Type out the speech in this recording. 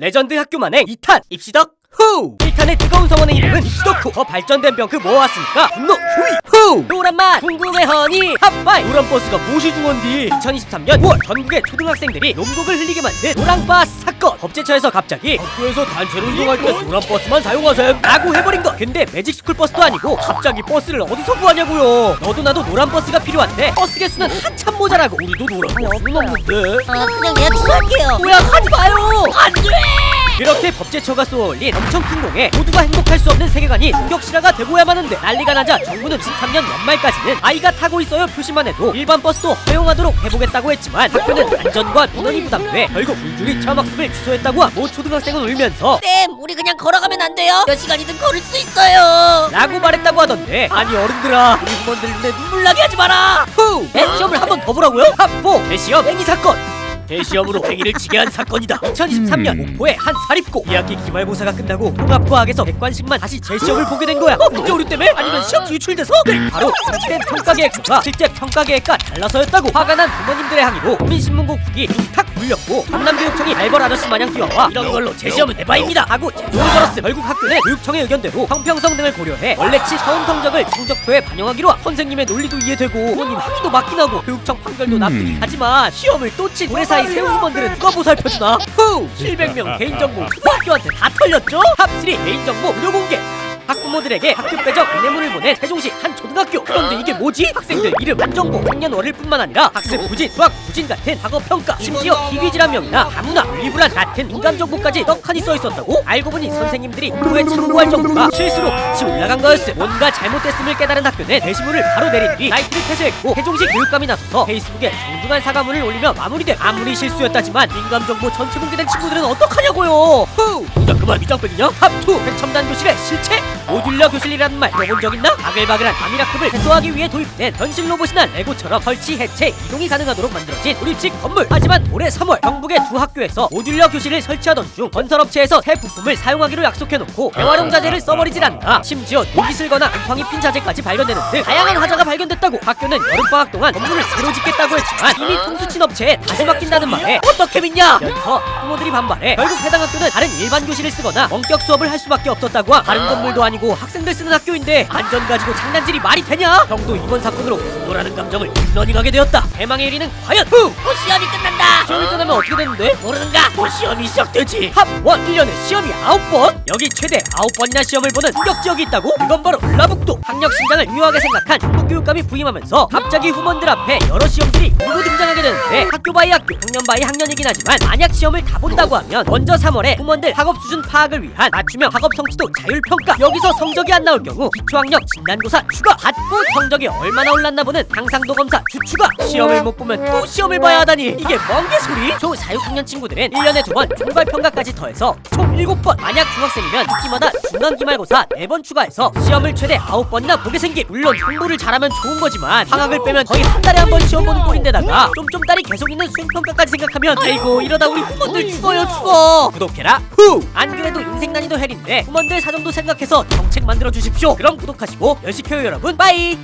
레전드 학교 만행 2탄 입시덕 후! 1탄의 뜨거운 성원의 이름은 입시덕후. 더 발전된 병크 모아왔으니까 분노 후이 후! 노란맛 궁금해 허니 핫바이. 노란버스가 무엇이 중원디. 2023년 9월 전국의 초등학생들이 놈곡을 흘리게 만든 노랑버스 사건. 법제처에서 갑자기 학교에서 단체로 이동할 때 노란버스만 사용하셈 라고 해버린 것. 근데 매직스쿨 버스도 아니고 갑자기 버스를 어디서 구하냐고요. 너도 나도 노란버스가 필요한데 버스 개수는 한참 모자라고. 우리도 노란버스는 없는데. 그냥 내가 취소할게요. 뭐야 하지마요. 안돼. 그렇게 법제처가 쏘아올린 엄청 큰 공에 모두가 행복할 수 없는 세계관이 충격실화가 되고야만 하는데, 난리가 나자 정부는 13년 연말까지는 아이가 타고 있어요 표시만 해도 일반 버스도 허용하도록 해보겠다고 했지만 학교는 안전과 민원이 부담돼 결국 불주기 체험학습을 취소했다고 하고 초등학생은 울면서 쌤, 우리 그냥 걸어가면 안 돼요? 몇 시간이든 걸을 수 있어요. 라고 말했다고 하던데, 아니 어른들아, 우리 부모들 눈에 눈물 나게 하지 마라. 후! 대시험을 한 번 더 보라고요? 합보 대시험 맹이 사건. 대시험으로 팽이를 치게 한 사건이다. 2023년 목포의 한 사립고 2학기 기말고사가 끝나고 통합과학에서 객관식만 다시 재시험을 보게 된 거야. 문제 오류 때문에? 아니면 시험지 유출돼서? 네, 바로 설치된 평가계획서가 실제 평가계획과 달라서였다고. 화가 난 부모님들의 항의로 국민신문고 국이 탁 물렸고 전남교육청이 알벌 아저씨 마냥 뛰어와 이런 걸로 재시험을 내봐입니다 하고 제동을 걸었음. 결국 학교는 교육청의 의견대로 형평성 등을 고려해 원래치 처음 성적을 성적표에 반영하기로 한. 선생님의 논리도 이해되고 부모님 항의도 맞긴 하고 교육청 판결도 납득이 가지만 시험을 또 친 올해 사이 새우 임원들은 누가 보살펴주나? 후! 700명 개인정보 초등학교한테 다 털렸죠? 탑3 개인정보 무료 공개. 학부모들에게 학교 배정 안내문을 보낸 세종시 한 초등학교. 그런데 이게 뭐지? 학생들 이름, 안정보, 생년월일 뿐만 아니라 학습 부진, 수학 부진 같은 학업평가, 심지어 희귀질환명이나 다문화, 분리불안 같은 인감정보까지 떡하니 써있었다고? 알고 보니 선생님들이 공부에 참고할 정도가 실수로 같이 올라간 거였음. 뭔가 잘못됐음을 깨달은 학교는 게시물을 바로 내린 뒤 사이트를 폐쇄했고 세종시 교육감이 나서서 페이스북에 정중한 사과문을 올리며 마무리돼. 아무리 실수였다지만 인감정보 전체 공개된 친구들은 어떡하냐고요. 후! 동작 그만 밑장빼기냐? 탑2 최첨단 교실의 실체? 모듈러 교실이라는 말 들어본 적 있나? 바글바글한 과밀학급을 해소하기 위해 도입된 현실 로봇이나 레고처럼 설치, 해체, 이동이 가능하도록 만들어진 우립식 건물. 하지만 올해 3월 경북의 두 학교에서 모듈러 교실을 설치하던 중 건설업체에서 새 부품을 사용하기로 약속해놓고 재활용 자재를 써버리질 않나. 심지어 녹이 슬거나 곰팡이 핀 자재까지 발견되는 등 다양한 화자가 발견됐다고. 학교는 여름방학 동안 건물을 새로 짓겠다고 했지만 이미 통수친 업체에 다시 맡긴다는 말에 어떻게 믿냐? 면서 부모들이 반발해 결국 해당 학교는 다른 일반 교실을 쓰거나 원격 수업을 할 수밖에 없었다고 함. 다른 건물도 아니고 학생들 쓰는 학교인데 안전 가지고 장난질이 말이 되냐? 경도 이번 사건으로 분노라는 감정을 뒷러닝하게 되었다. 대망의 1위는 과연 후! 곧 시험이 끝난다. 시험이 끝나면 어떻게 되는데? 모르는가? 곧 시험이 시작되지. 합1 1년에 시험이 9번? 여기 최대 9번이나 시험을 보는 충격지역이 있다고? 이건 바로 전라북도. 학력 신장을 유효하게 생각한 충북교육감이 부임하면서 갑자기 후보들 앞에 여러 시험들이 모두 등장하게 되는데, 학교 바이 학교, 학년 바이 학년이긴 하지만 만약 시험을 다 본다고 하면 먼저 3월에 후보들 학업 수준 파악을 위한 맞춤형 학업 성취도 자율평가. 여기서 성적이 안 나올 경우 기초학력 진단고사 추가 받고 성적이 얼마나 올랐나 보는 상상도 검사 주추가. 시험을 못 보면 또 시험을 봐야 하다니 이게 뭔 개소리? 초 4, 6학년 친구들은 1년에 2번 총괄평가까지 더해서 총 7번. 만약 중학생이면 학기마다 중간기말고사 4번 추가해서 시험을 최대 9번이나 보게 생김. 물론 공부를 잘하면 좋은 거지만 방학을 빼면 거의 한 달에 한 번 시험 보는 꼴인데다가 쫌쫌따리 계속 있는 수행평가까지 생각하면 아이고 이러다 우리 후원들 죽어요 죽어. 구독해라 후! 안 그래도 인생 난이도 헬인데 후원들 사정도 생각해서 정책 만들어 주십시오. 그럼 구독하시고 열시켜요 여러분. 빠이.